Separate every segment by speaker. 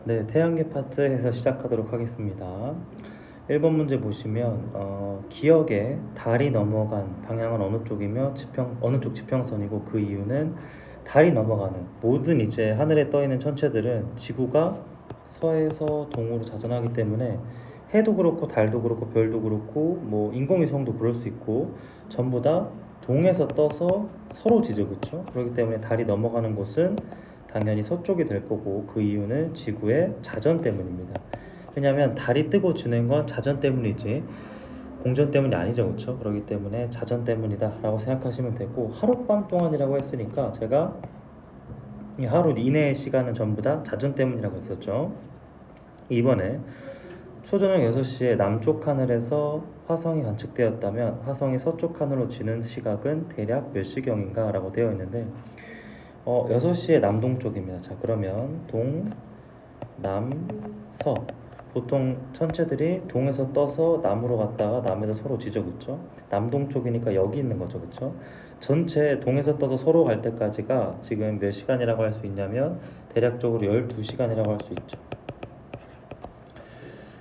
Speaker 1: 네, 태양계 파트에서 시작하도록 하겠습니다. 1번 문제 보시면 기억에 달이 넘어간 방향은 어느 쪽이며 어느 쪽 지평선이고 그 이유는 달이 넘어가는 모든 이제 하늘에 떠 있는 천체들은 지구가 서에서 동으로 자전하기 때문에 해도 그렇고 달도 그렇고 별도 그렇고 뭐 인공위성도 그럴 수 있고 전부 다 동에서 떠서 서로 지죠, 그렇죠? 그렇기 때문에 달이 넘어가는 곳은 당연히 서쪽이 될 거고 그 이유는 지구의 자전 때문입니다. 왜냐하면 달이 뜨고 지는 건 자전 때문이지 공전 때문이 아니죠, 그렇죠? 그렇기 때문에 자전 때문이다라고 생각하시면 되고 하룻밤 동안이라고 했으니까 제가 이 하루 이내의 시간은 전부 다 자전 때문이라고 했었죠. 이번에 초저녁 6시에 남쪽 하늘에서 화성이 관측되었다면 화성이 서쪽 하늘로 지는 시각은 대략 몇 시경인가 라고 되어 있는데 6시에 남동쪽입니다. 자, 그러면 동, 남, 서. 보통 천체들이 동에서 떠서 남으로 갔다가 남에서 서로 지죠, 그쵸? 남동쪽이니까 여기 있는 거죠, 그쵸? 전체 동에서 떠서 서로 갈 때까지가 지금 몇 시간이라고 할 수 있냐면 대략적으로 12시간이라고 할 수 있죠.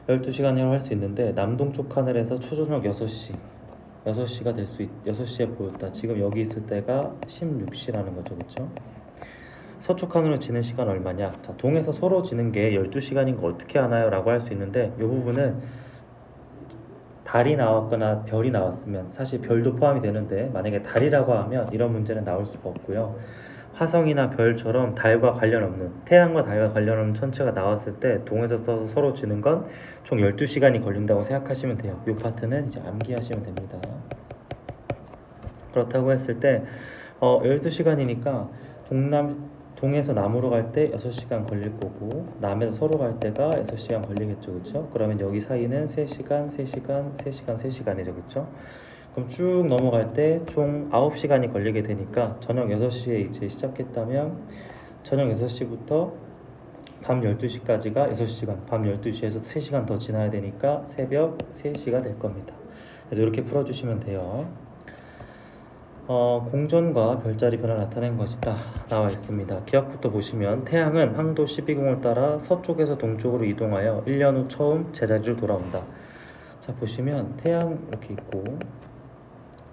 Speaker 1: 12시간이라고 할 수 있는데 남동쪽 하늘에서 초저녁 6시가 될 수 6시에 보였다. 지금 여기 있을 때가 16시라는 거죠, 그쵸? 서쪽 하늘로 지는 시간 얼마냐? 자, 동에서 서로 지는 게 12시간인 거 어떻게 하나요? 라고 할 수 있는데 이 부분은 달이 나왔거나 별이 나왔으면 사실 별도 포함이 되는데 만약에 달이라고 하면 이런 문제는 나올 수가 없고요. 화성이나 별처럼 달과 관련 없는 태양과 달과 관련 없는 천체가 나왔을 때 동에서 떠서 서로 지는 건 총 12시간이 걸린다고 생각하시면 돼요. 이 파트는 이제 암기하시면 됩니다. 그렇다고 했을 때 12시간이니까 동에서 남으로 갈 때 6시간 걸릴 거고 남에서 서로 갈 때가 6시간 걸리겠죠, 그렇죠? 그러면 여기 사이는 3시간, 3시간, 3시간, 3시간이죠, 그렇죠? 그럼 쭉 넘어갈 때 총 9시간이 걸리게 되니까 저녁 6시에 이제 시작했다면 저녁 6시부터 밤 12시까지가 6시간, 밤 12시에서 3시간 더 지나야 되니까 새벽 3시가 될 겁니다. 그래서 이렇게 풀어주시면 돼요. 공전과 별자리 변화를 나타낸 것이다 나와 있습니다. 기억부터 보시면 태양은 황도 12궁을 따라 서쪽에서 동쪽으로 이동하여 1년 후 처음 제자리로 돌아온다. 자, 보시면 태양 이렇게 있고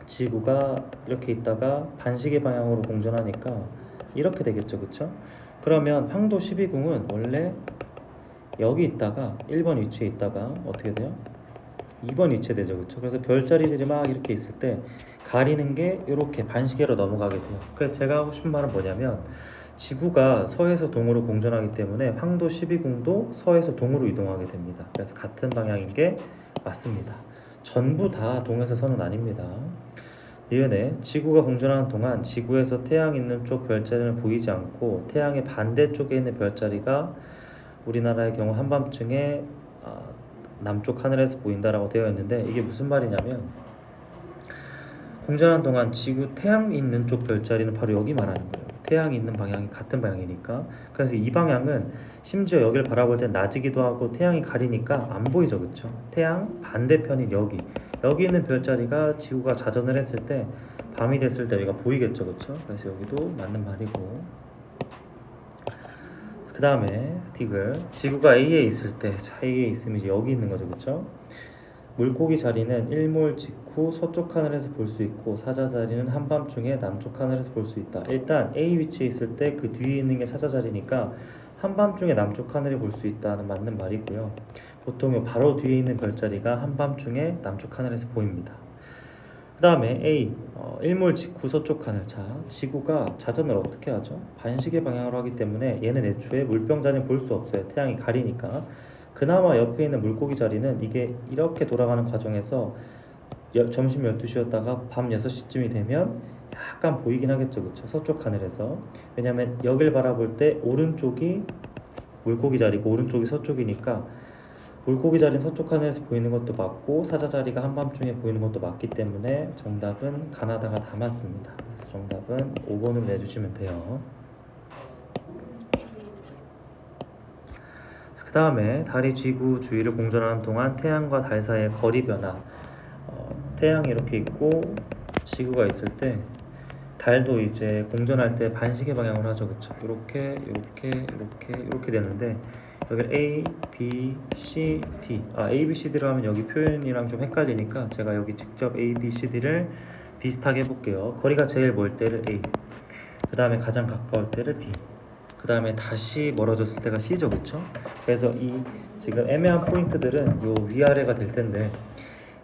Speaker 1: 지구가 이렇게 있다가 반시계 방향으로 공전하니까 이렇게 되겠죠, 그쵸? 그러면 황도 12궁은 원래 여기 있다가 1번 위치에 있다가 어떻게 돼요? 2번 위치에 되죠, 그렇죠? 그래서 별자리들이 막 이렇게 있을 때 가리는 게 이렇게 반시계로 넘어가게 돼요. 그래서 제가 하고 싶은 말은 뭐냐면 지구가 서에서 동으로 공전하기 때문에 황도 12궁도 서에서 동으로 이동하게 됩니다. 그래서 같은 방향인 게 맞습니다. 전부 다 동에서 서는 아닙니다. 니은에 지구가 공전하는 동안 지구에서 태양 있는 쪽 별자리는 보이지 않고 태양의 반대쪽에 있는 별자리가 우리나라의 경우 한밤중에 남쪽 하늘에서 보인다라고 되어 있는데 이게 무슨 말이냐면 공전하는 동안 지구 태양 있는 쪽 별자리는 바로 여기 말하는 거예요. 태양이 있는 방향이 같은 방향이니까. 그래서 이 방향은 심지어 여기를 바라볼 때 낮이기도 하고 태양이 가리니까 안 보이죠, 그렇죠? 태양 반대편인 여기 있는 별자리가 지구가 자전을 했을 때 밤이 됐을 때 여기가 보이겠죠, 그렇죠? 그래서 여기도 맞는 말이고. 그 다음에 디귿 지구가 A에 있을 때 A에 있으면 이제 여기 있는 거죠, 그렇죠? 물고기 자리는 일몰 직후 서쪽 하늘에서 볼 수 있고 사자 자리는 한밤중에 남쪽 하늘에서 볼 수 있다. 일단 A 위치에 있을 때 그 뒤에 있는 게 사자 자리니까 한밤중에 남쪽 하늘에 볼 수 있다는 맞는 말이고요. 보통 바로 뒤에 있는 별자리가 한밤중에 남쪽 하늘에서 보입니다. 그 다음에 A 일몰 직후 서쪽 하늘. 자, 지구가 자전을 어떻게 하죠? 반시계 방향으로 하기 때문에 얘는 애초에 물병 자리는 볼 수 없어요. 태양이 가리니까. 그나마 옆에 있는 물고기 자리는 이게 이렇게 돌아가는 과정에서 점심 12시였다가 밤 6시쯤이 되면 약간 보이긴 하겠죠, 그쵸? 서쪽 하늘에서. 왜냐면 여길 바라볼 때 오른쪽이 물고기 자리고 오른쪽이 서쪽이니까 물고기 자리는 서쪽 하늘에서 보이는 것도 맞고 사자 자리가 한밤중에 보이는 것도 맞기 때문에 정답은 가나다가 다 맞습니다. 그래서 정답은 5번을 내주시면 돼요. 그 다음에 달이 지구 주위를 공전하는 동안 태양과 달 사이의 거리 변화. 태양이 이렇게 있고 지구가 있을 때 달도 이제 공전할 때 반시계 방향으로 하죠, 그쵸? 이렇게 되는데 여기 A, B, C, D. A, B, C, D를 하면 여기 표현이랑 좀 헷갈리니까 제가 여기 직접 A, B, C, D를 비슷하게 해볼게요. 거리가 제일 멀 때를 A, 그 다음에 가장 가까울 때를 B, 그 다음에 다시 멀어졌을 때가 C죠, 그쵸? 그래서 이 지금 애매한 포인트들은 요 위아래가 될 텐데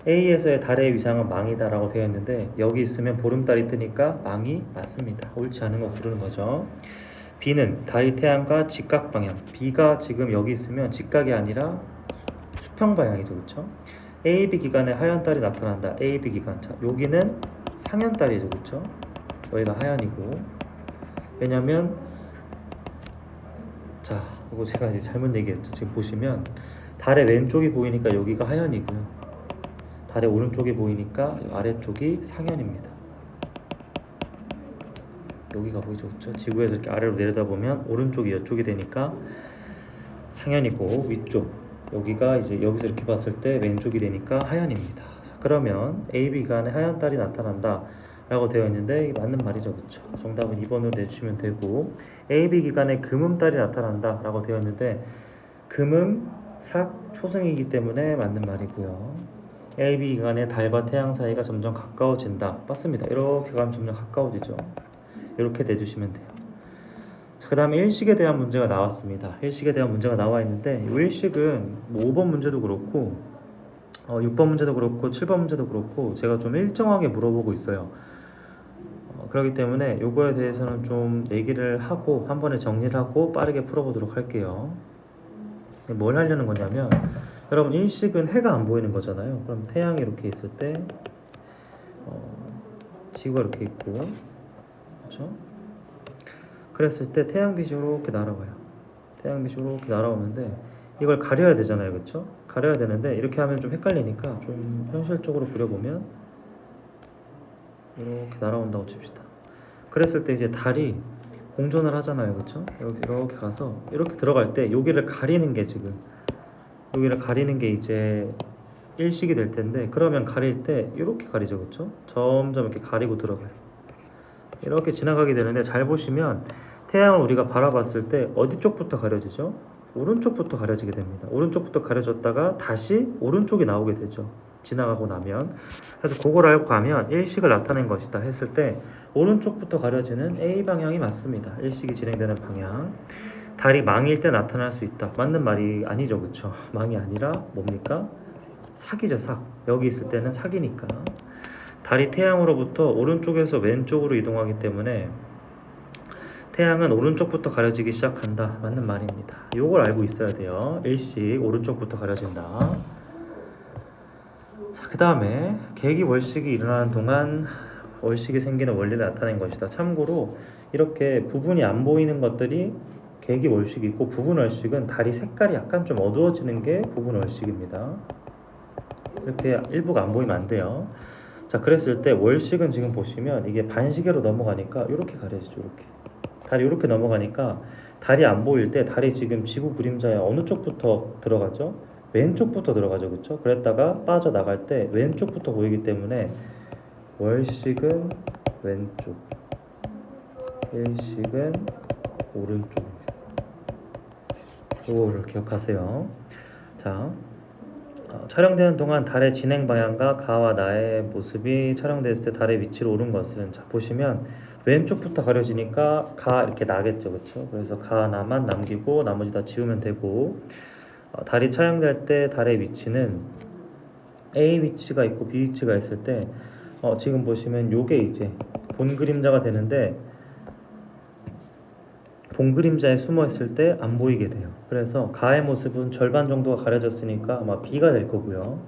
Speaker 1: A에서의 달의 위상은 망이다 라고 되어 있는데 여기 있으면 보름달이 뜨니까 망이 맞습니다. 옳지 않은 거 고르는 거죠. B는 달이 태양과 직각 방향. B가 지금 여기 있으면 직각이 아니라 수평 방향이죠, 그렇죠? AB 기간에 하얀 달이 나타난다. AB 기간. 자, 여기는 상현 달이죠, 그렇죠? 여기가 하얀이고. 왜냐면 자, 이거 제가 이제 잘못 얘기했죠. 지금 보시면 달의 왼쪽이 보이니까 여기가 하얀이고요. 달의 오른쪽이 보이니까 아래쪽이 상현입니다. 여기가 보이죠, 그렇죠? 지구에서 이렇게 아래로 내려다보면 오른쪽이 이쪽이 되니까 상현이고 위쪽 여기가 이제 여기서 이렇게 봤을 때 왼쪽이 되니까 하얀입니다. 자, 그러면 AB 간에 하얀 달이 나타난다 라고 되어 있는데 이게 맞는 말이죠, 그렇죠? 정답은 2번으로 내주시면 되고 AB 기간에 금음달이 나타난다 라고 되어 있는데 금음 삭 초승이기 때문에 맞는 말이고요. AB 기간에 달과 태양 사이가 점점 가까워진다. 맞습니다. 이렇게 가면 점점 가까워지죠. 이렇게 내주시면 돼요. 그 다음에 일식에 대한 문제가 나왔습니다. 일식에 대한 문제가 나와 있는데 이 일식은 뭐 5번 문제도 그렇고 6번 문제도 그렇고 7번 문제도 그렇고 제가 좀 일정하게 물어보고 있어요. 그렇기 때문에 요거에 대해서는 좀 얘기를 하고 한 번에 정리를 하고 빠르게 풀어보도록 할게요. 뭘 하려는 거냐면 여러분 일식은 해가 안 보이는 거잖아요. 그럼 태양이 이렇게 있을 때 지구가 이렇게 있고 그렇죠? 그랬을 때 태양빛이 이렇게 날아와요. 태양빛이 이렇게 날아오는데 이걸 가려야 되잖아요, 그렇죠? 가려야 되는데 이렇게 하면 좀 헷갈리니까 좀 현실적으로 그려보면 이렇게 날아온다고 칩시다. 그랬을 때 이제 달이 공전을 하잖아요, 그렇죠? 이렇게 가서 이렇게 들어갈 때 여기를 가리는 게 지금 여기를 가리는 게 이제 일식이 될 텐데 그러면 가릴 때 이렇게 가리죠, 그렇죠? 점점 이렇게 가리고 들어가요. 이렇게 지나가게 되는데 잘 보시면 태양을 우리가 바라봤을 때 어디 쪽부터 가려지죠? 오른쪽부터 가려지게 됩니다. 오른쪽부터 가려졌다가 다시 오른쪽이 나오게 되죠. 지나가고 나면. 그래서 그걸 알고 가면 일식을 나타낸 것이다 했을 때 오른쪽부터 가려지는 A 방향이 맞습니다. 일식이 진행되는 방향. 달이 망일 때 나타날 수 있다. 맞는 말이 아니죠, 그렇죠? 망이 아니라 뭡니까? 삭이죠, 삭. 여기 있을 때는 삭이니까. 달이 태양으로부터 오른쪽에서 왼쪽으로 이동하기 때문에 태양은 오른쪽부터 가려지기 시작한다. 맞는 말입니다. 이걸 알고 있어야 돼요. 일식 오른쪽부터 가려진다. 자, 그 다음에 계기 월식이 일어나는 동안 월식이 생기는 원리를 나타낸 것이다. 참고로 이렇게 부분이 안 보이는 것들이 계기 월식이 있고 부분 월식은 달이 색깔이 약간 좀 어두워지는 게 부분 월식입니다. 이렇게 일부가 안 보이면 안 돼요. 자, 그랬을 때 월식은 지금 보시면 이게 반시계로 넘어가니까 이렇게 가려지죠. 이렇게 달이 이렇게 넘어가니까 달이 안 보일 때 달이 지금 지구 그림자에 어느 쪽부터 들어가죠? 왼쪽부터 들어가죠, 그렇죠? 그랬다가 빠져나갈 때 왼쪽부터 보이기 때문에 월식은 왼쪽, 일식은 오른쪽입니다. 이거를 기억하세요. 자, 촬영되는 동안 달의 진행 방향과 가와 나의 모습이 촬영됐을 때 달의 위치로 오른 것은 자 보시면 왼쪽부터 가려지니까 가 이렇게 나겠죠, 그렇죠? 그래서 가 나만 남기고 나머지 다 지우면 되고 달이 촬영될 때 달의 위치는 A 위치가 있고 B 위치가 있을 때 지금 보시면 요게 이제 본 그림자가 되는데 본 그림자에 숨어 있을 때 안 보이게 돼요. 그래서 가의 모습은 절반 정도가 가려졌으니까 아마 B가 될 거고요.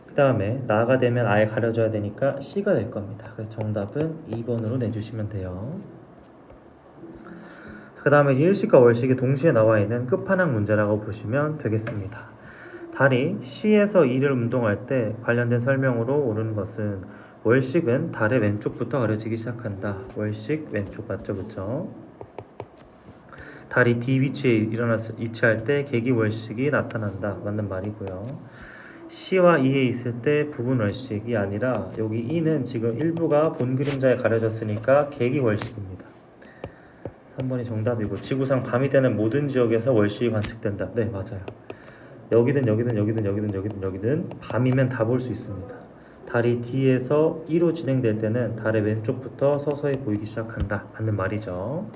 Speaker 1: 그 다음에 나가 되면 아예 가려져야 되니까 C가 될 겁니다. 그래서 정답은 2번으로 내주시면 돼요. 그 다음에 일식과 월식이 동시에 나와 있는 끝판왕 문제라고 보시면 되겠습니다. 달이 C에서 E를 운동할 때 관련된 설명으로 오른 것은 월식은 달의 왼쪽부터 가려지기 시작한다. 월식 왼쪽 맞죠, 그쵸? 달이 D 위치에 위치할 때 계기월식이 나타난다. 맞는 말이고요. C와 E에 있을 때 부분월식이 아니라 여기 E는 지금 일부가 본 그림자에 가려졌으니까 계기월식입니다. 3번이 정답이고 지구상 밤이 되는 모든 지역에서 월식이 관측된다. 네, 맞아요. 여기든 밤이면 다 볼 수 있습니다. 달이 D에서 E로 진행될 때는 달의 왼쪽부터 서서히 보이기 시작한다. 맞는 말이죠.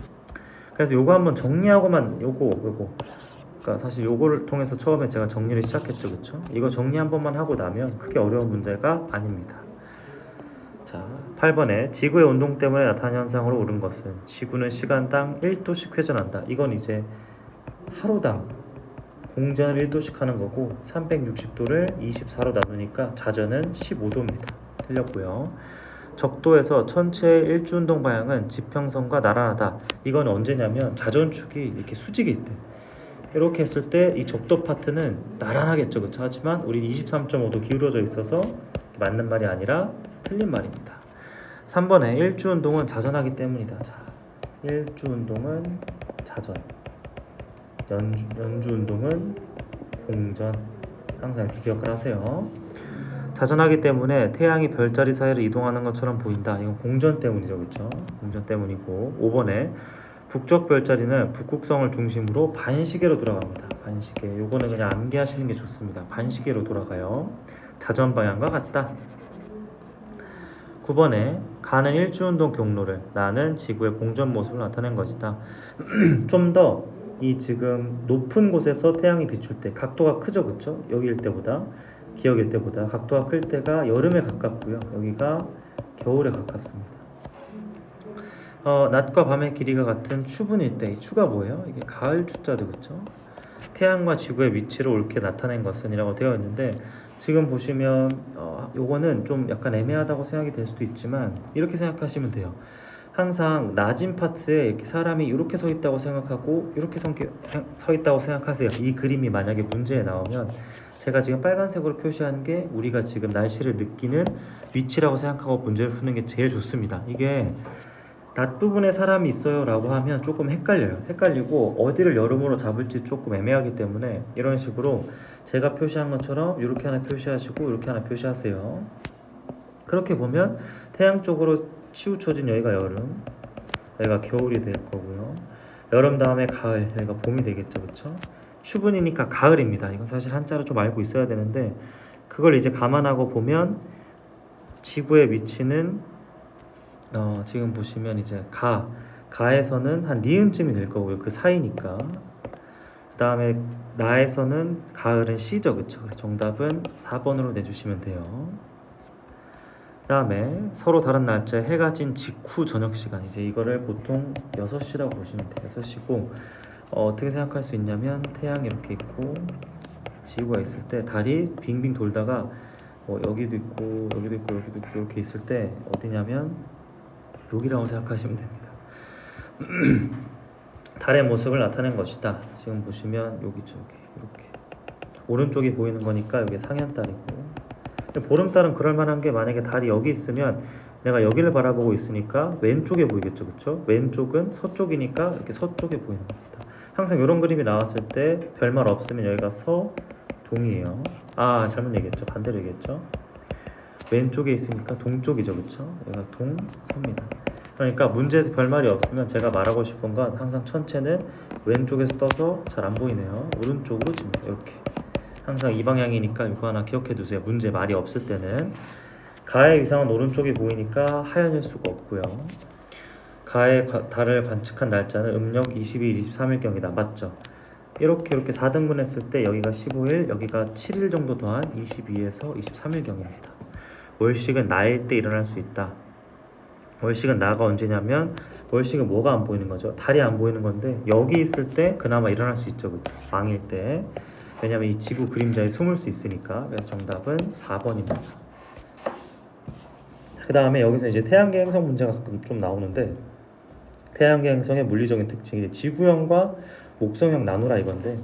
Speaker 1: 그래서 요거 한번 정리하고만 요거 그러니까 사실 요거를 통해서 처음에 제가 정리를 시작했죠, 그쵸? 이거 정리 한 번만 하고 나면 크게 어려운 문제가 아닙니다. 자, 8번에 지구의 운동 때문에 나타난 현상으로 옳은 것은 지구는 시간당 1도씩 회전한다. 이건 이제 하루당 공전을 1도씩 하는 거고 360도를 24로 나누니까 자전은 15도입니다. 틀렸고요. 적도에서 천체의 일주운동 방향은 지평선과 나란하다. 이건 언제냐면 자전축이 이렇게 수직일 때 이렇게 했을 때 이 적도 파트는 나란하겠죠, 그렇죠? 하지만 우리 23.5도 기울어져 있어서 맞는 말이 아니라 틀린 말입니다. 3번에 일주운동은 자전하기 때문이다. 자, 일주운동은 자전, 연주운동은 공전. 항상 이렇게 기억을 하세요. 자전하기 때문에 태양이 별자리 사이를 이동하는 것처럼 보인다. 이건 공전 때문이죠, 그렇죠? 공전 때문이고 5번에 북쪽 별자리는 북극성을 중심으로 반시계로 돌아갑니다. 반시계. 요거는 그냥 암기하시는 게 좋습니다. 반시계로 돌아가요. 자전 방향과 같다. 9번에 가는 일주운동 경로를 나는 지구의 공전 모습을 나타낸 것이다. 좀 더 이 지금 높은 곳에서 태양이 비출 때 각도가 크죠, 그렇죠? 여기일 때보다 기억일 때보다 각도가 클 때가 여름에 가깝고요. 여기가 겨울에 가깝습니다. 낮과 밤의 길이가 같은 추분일 때, 이 추가 뭐예요? 이게 가을 추자죠, 그렇죠? 태양과 지구의 위치를 옳게 나타낸 것은 이라고 되어 있는데 지금 보시면 요거는 좀 약간 애매하다고 생각이 될 수도 있지만 이렇게 생각하시면 돼요. 항상 낮은 파트에 이렇게 사람이 이렇게 서 있다고 생각하고 이렇게 서 있다고 생각하세요. 이 그림이 만약에 문제에 나오면 제가 지금 빨간색으로 표시한 게 우리가 지금 날씨를 느끼는 위치라고 생각하고 문제를 푸는 게 제일 좋습니다. 이게 낮 부분에 사람이 있어요 라고 하면 조금 헷갈리고 어디를 여름으로 잡을지 조금 애매하기 때문에 이런 식으로 제가 표시한 것처럼 이렇게 하나 표시하시고 이렇게 하나 표시하세요. 그렇게 보면 태양 쪽으로 치우쳐진 여기가 여름, 여기가 겨울이 될 거고요. 여름 다음에 가을, 여기가 봄이 되겠죠, 그렇죠? 추분이니까 가을입니다. 이건 사실 한자로 좀 알고 있어야 되는데 그걸 이제 감안하고 보면 지구의 위치는 지금 보시면 이제 가에서는 한 니은쯤이 될 거고요. 그 사이니까. 그 다음에 나에서는 가을은 C죠, 그쵸? 그래서 정답은 4번으로 내주시면 돼요. 그 다음에 서로 다른 날짜에 해가 진 직후 저녁 시간, 이제 이거를 보통 6시라고 보시면 돼요. 6시고 어떻게 생각할 수 있냐면 태양이 이렇게 있고 지구가 있을 때 달이 빙빙 돌다가 여기도 있고 여기도 있고 여기도 있고 이렇게 있을 때 어디냐면 여기라고 생각하시면 됩니다. 달의 모습을 나타낸 것이다. 지금 보시면 여기죠, 이렇게 오른쪽이 보이는 거니까 여기 상현달이고, 보름달은 그럴 만한 게 만약에 달이 여기 있으면 내가 여기를 바라보고 있으니까 왼쪽에 보이겠죠, 그렇죠? 왼쪽은 서쪽이니까 이렇게 서쪽에 보이는 겁니다. 항상 이런 그림이 나왔을 때 별말 없으면 여기가 동이에요. 잘못 얘기했죠. 반대로 얘기했죠. 왼쪽에 있으니까 동쪽이죠, 그렇죠? 여기가 서입니다. 그러니까 문제에서 별말이 없으면 제가 말하고 싶은 건 항상 천체는 왼쪽에서 떠서 잘 안 보이네요. 오른쪽으로 칩니다. 이렇게 항상 이 방향이니까 이거 하나 기억해 두세요. 문제 말이 없을 때는 가의 위상은 오른쪽이 보이니까 하연일 수가 없고요. 가의 달을 관측한 날짜는 음력 22일, 23일경이다. 맞죠? 이렇게 4등분 했을 때 여기가 15일, 여기가 7일 정도 더한 22에서 23일경입니다. 월식은 나일 때 일어날 수 있다. 월식은 나가 언제냐면 월식은 뭐가 안 보이는 거죠? 달이 안 보이는 건데 여기 있을 때 그나마 일어날 수 있죠, 그렇죠? 망일 때. 왜냐면 이 지구 그림자에 숨을 수 있으니까. 그래서 정답은 4번입니다. 그 다음에 여기서 이제 태양계 행성 문제가 가끔 좀 나오는데 태양계 행성의 물리적인 특징이 지구형과 목성형 나누라 이건데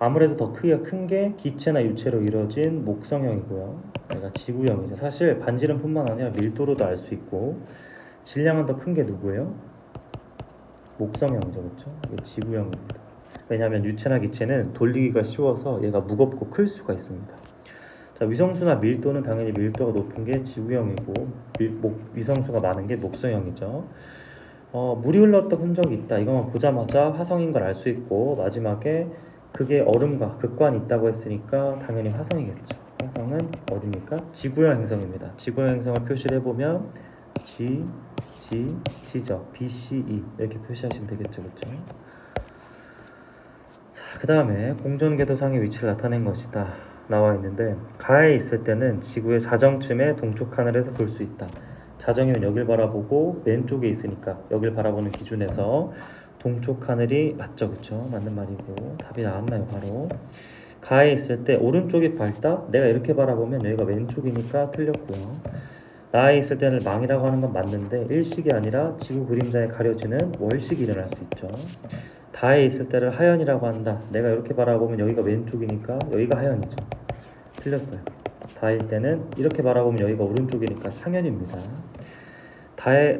Speaker 1: 아무래도 더 크기가 큰 게 기체나 유체로 이루어진 목성형이고요. 그러니까 지구형이죠. 사실 반지름뿐만 아니라 밀도로도 알 수 있고 질량은 더 큰 게 누구예요? 목성형이죠, 그렇죠? 이게 지구형입니다. 왜냐하면 유체나 기체는 돌리기가 쉬워서 얘가 무겁고 클 수가 있습니다. 자, 위성수나 밀도는 당연히 밀도가 높은 게 지구형이고 위성수가 많은 게 목성형이죠. 물이 흘렀던 흔적이 있다. 이것만 보자마자 화성인 걸 알 수 있고, 마지막에 그게 얼음과 극관이 있다고 했으니까 당연히 화성이겠죠. 화성은 어디입니까? 지구형 행성입니다. 지구형 행성을 표시를 해보면 G죠. BCE 이렇게 표시하시면 되겠죠, 그렇죠? 자, 그 다음에 공전궤도상의 위치를 나타낸 것이다 나와 있는데, 가에 있을 때는 지구의 자정쯤에 동쪽 하늘에서 볼 수 있다. 자정이면 여길 바라보고 왼쪽에 있으니까 여길 바라보는 기준에서 동쪽 하늘이 맞죠, 그쵸? 맞는 말이고 답이 나왔나요? 바로 가에 있을 때 오른쪽이 밝다. 내가 이렇게 바라보면 여기가 왼쪽이니까 틀렸고요. 나에 있을 때는 망이라고 하는 건 맞는데 일식이 아니라 지구 그림자에 가려지는 월식이 일어날 수 있죠. 다에 있을 때를 하연이라고 한다. 내가 이렇게 바라보면 여기가 왼쪽이니까 여기가 하연이죠. 틀렸어요. 다일 때는 이렇게 바라보면 여기가 오른쪽이니까 상현입니다.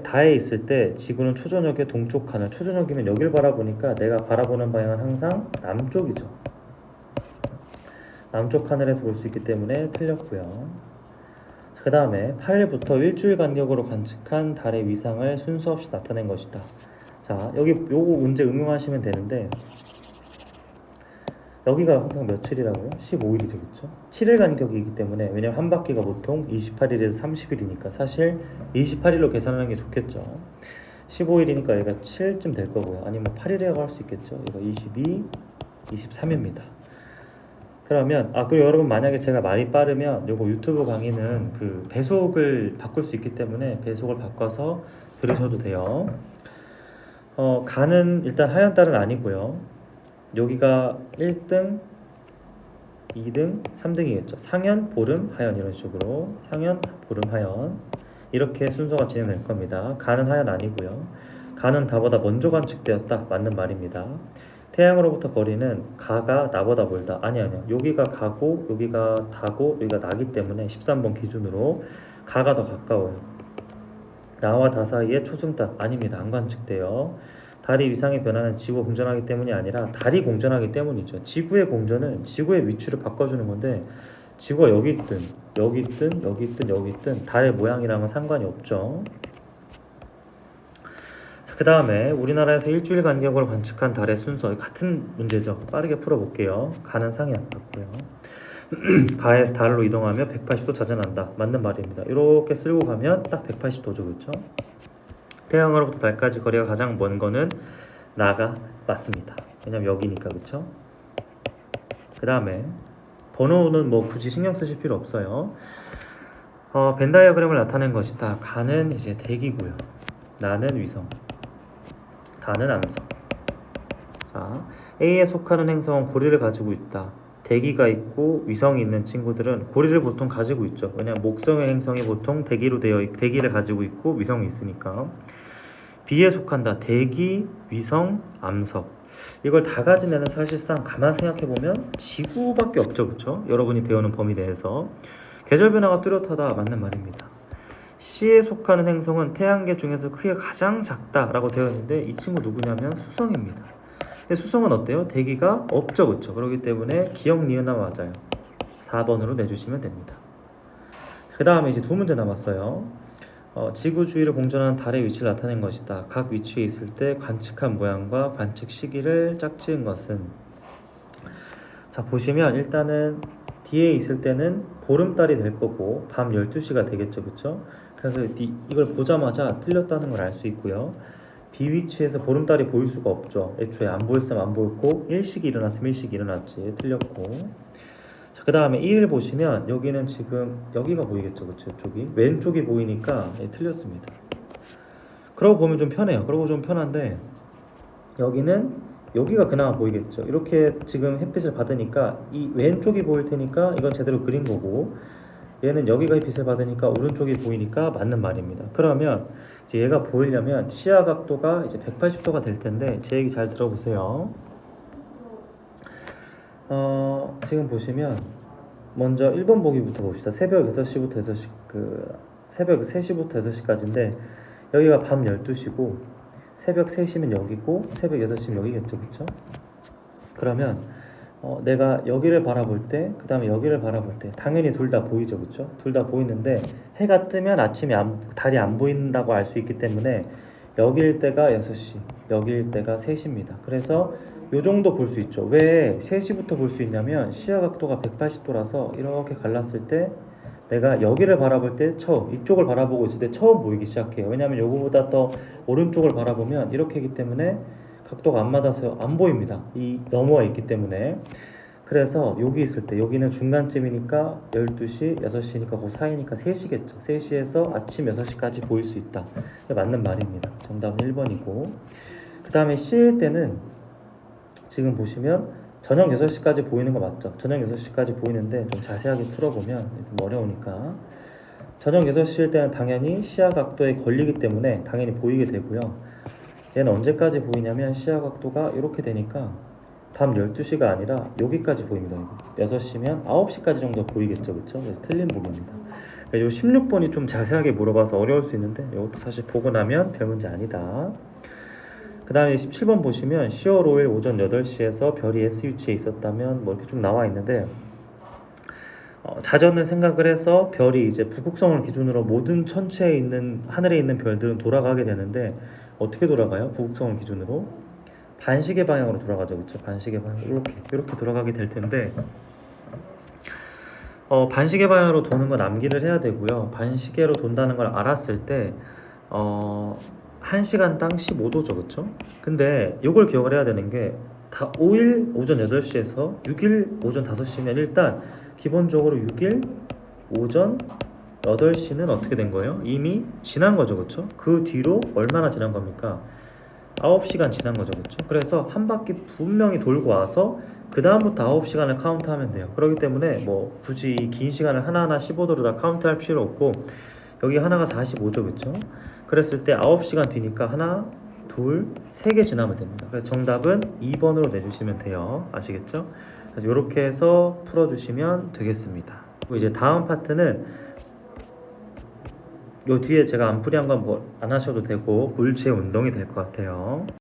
Speaker 1: 다에 있을 때 지구는 초저녁의 동쪽 하늘. 초저녁이면 여길 바라보니까 내가 바라보는 방향은 항상 남쪽이죠. 남쪽 하늘에서 볼 수 있기 때문에 틀렸고요. 그 다음에 8일부터 일주일 간격으로 관측한 달의 위상을 순서 없이 나타낸 것이다. 자, 여기 요거 문제 응용하시면 되는데, 여기가 항상 며칠이라고요? 15일이죠, 그렇죠? 7일 간격이기 때문에, 왜냐면 한 바퀴가 보통 28일에서 30일이니까 사실 28일로 계산하는 게 좋겠죠. 15일이니까 여기가 7쯤 될 거고요. 아니면 8일이라고 할 수 있겠죠. 이거 22, 23입니다. 그러면 그리고 여러분, 만약에 제가 말이 빠르면 요거 유튜브 강의는 그 배속을 바꿀 수 있기 때문에 배속을 바꿔서 들으셔도 돼요. 가는 일단 하얀 달은 아니고요. 여기가 1등, 2등, 3등이겠죠. 상현, 보름, 하연 이런 식으로 상현, 보름, 하연 이렇게 순서가 진행될 겁니다. 가는 하연 아니고요. 가는 다보다 먼저 관측되었다. 맞는 말입니다. 태양으로부터 거리는 가가 나보다 멀다. 아니요. 여기가 가고 여기가 다고 여기가 나기 때문에 13번 기준으로 가가 더 가까워요. 나와 다 사이에 초승달 아닙니다. 안 관측돼요. 달이 위상의 변화는 지구가 공전하기 때문이 아니라 달이 공전하기 때문이죠. 지구의 공전은 지구의 위치를 바꿔주는 건데, 지구가 여기 있든 여기 있든 여기 있든 여기 있든 달의 모양이랑은 상관이 없죠. 그 다음에 우리나라에서 일주일 간격으로 관측한 달의 순서, 같은 문제죠. 빠르게 풀어볼게요. 가는 상현 맞고요. 가에서 달로 이동하며 180도 자전한다. 맞는 말입니다. 이렇게 쓸고 가면 딱 180도죠, 그렇죠? 태양으로부터 달까지 거리가 가장 먼 거는 나가 맞습니다. 왜냐면 여기니까, 그렇죠? 그 다음에 번호는 뭐 굳이 신경 쓰실 필요 없어요. 벤 다이어그램을 나타낸 것이다. 가는 이제 대기고요. 나는 위성, 다는 암성. 자, A에 속하는 행성은 고리를 가지고 있다. 대기가 있고 위성이 있는 친구들은 고리를 보통 가지고 있죠. 왜냐하면 목성의 행성이 보통 대기를 가지고 있고 위성이 있으니까. B에 속한다. 대기, 위성, 암석. 이걸 다 가진 애는 사실상 가만 생각해보면 지구밖에 없죠, 그렇죠? 여러분이 배우는 범위 내에서. 계절 변화가 뚜렷하다. 맞는 말입니다. C에 속하는 행성은 태양계 중에서 크기가 가장 작다라고 되어 있는데, 이 친구 누구냐면 수성입니다. 근데 수성은 어때요? 대기가 없죠, 그렇죠? 그렇기 때문에 기억 니은화 맞아요. 4번으로 내주시면 됩니다. 그 다음에 이제 두 문제 남았어요. 지구 주위를 공전하는 달의 위치를 나타낸 것이다. 각 위치에 있을 때 관측한 모양과 관측 시기를 짝지은 것은. 자, 보시면 일단은 D에 있을 때는 보름달이 될 거고 밤 12시가 되겠죠, 그렇죠? 그래서 이걸 보자마자 틀렸다는 걸 알 수 있고요. B 위치에서 보름달이 보일 수가 없죠. 애초에 안 보였으면 안 보였고, 일식이 일어났으면 일식이 일어났지. 틀렸고. 자, 그 다음에 1을 보시면 여기는 지금 여기가 보이겠죠, 그렇죠? 이쪽이 왼쪽이 보이니까 틀렸습니다. 그러고 보면 좀 편해요. 그러고 좀 편한데, 여기가 그나마 보이겠죠. 이렇게 지금 햇빛을 받으니까 이 왼쪽이 보일 테니까 이건 제대로 그린 거고, 얘는 여기가 햇빛을 받으니까 오른쪽이 보이니까 맞는 말입니다. 그러면 이제 얘가 보이려면 시야 각도가 이제 180도가 될 텐데, 제 얘기 잘 들어보세요. 지금 보시면 먼저 1번 보기부터 봅시다. 새벽 6시부터 6시, 새벽 3시부터 6시까지인데 여기가 밤 12시고 새벽 3시면 여기고 새벽 6시면 여기겠죠, 그쵸? 그러면 내가 여기를 바라볼 때, 그 다음에 여기를 바라볼 때 당연히 둘 다 보이죠, 그쵸? 둘 다 보이는데 해가 뜨면 아침에 달이 안 보인다고 알 수 있기 때문에 여기일 때가 6시, 여기일 때가 3시입니다. 그래서 요 정도 볼 수 있죠. 왜 3시부터 볼 수 있냐면 시야 각도가 180도라서 이렇게 갈랐을 때 내가 여기를 바라볼 때 처음, 이쪽을 바라보고 있을 때 처음 보이기 시작해요. 왜냐하면 요거보다 더 오른쪽을 바라보면 이렇게이기 때문에 각도가 안 맞아서 안 보입니다. 이 넘어와 있기 때문에. 그래서 여기 있을 때 여기는 중간쯤이니까 12시, 6시니까 그 사이니까 3시겠죠. 3시에서 아침 6시까지 보일 수 있다. 맞는 말입니다. 정답은 1번이고, 그 다음에 C일 때는 지금 보시면 저녁 6시까지 보이는 거 맞죠? 저녁 6시까지 보이는데 좀 자세하게 풀어보면 좀 어려우니까, 저녁 6시일 때는 당연히 시야 각도에 걸리기 때문에 당연히 보이게 되고요. 얘는 언제까지 보이냐면 시야 각도가 이렇게 되니까 밤 12시가 아니라 여기까지 보입니다. 6시면 9시까지 정도 보이겠죠. 그렇죠? 그래서 틀린 부분입니다. 이 16번이 좀 자세하게 물어봐서 어려울 수 있는데 이것도 사실 보고 나면 별 문제 아니다. 그 다음에 17번 보시면 10월 5일 오전 8시에서 별이 S위치에 있었다면 뭐 이렇게 좀 나와 있는데, 자전을 생각을 해서 별이 이제 북극성을 기준으로 모든 천체에 있는 하늘에 있는 별들은 돌아가게 되는데 어떻게 돌아가요? 북극성을 기준으로 반시계 방향으로 돌아가죠. 그렇죠? 반시계 방향 이렇게 돌아가게 될 텐데, 반시계 방향으로 도는 건 암기를 해야 되고요. 반시계로 돈다는 걸 알았을 때 1시간당 15도죠. 그렇죠? 근데 이걸 기억을 해야 되는 게, 다 5일 오전 8시에서 6일 오전 5시면 일단 기본적으로 6일 오전 8시는 어떻게 된 거예요? 이미 지난 거죠. 그렇죠? 그 뒤로 얼마나 지난 겁니까? 9시간 지난 거죠. 그렇죠? 그래서 한 바퀴 분명히 돌고 와서 그 다음부터 9시간을 카운트하면 돼요. 그렇기 때문에 뭐 굳이 이 긴 시간을 하나하나 15도로 다 카운트할 필요 없고, 여기 하나가 45죠. 그렇죠? 그랬을 때 9시간 뒤니까 하나, 둘, 3개 지나면 됩니다. 그래서 정답은 2번으로 내주시면 돼요. 아시겠죠? 그래서 이렇게 해서 풀어주시면 되겠습니다. 그리고 이제 다음 파트는 요 뒤에 제가 안 풀이한 건 뭐 안 하셔도 되고 물체 운동이 될 것 같아요.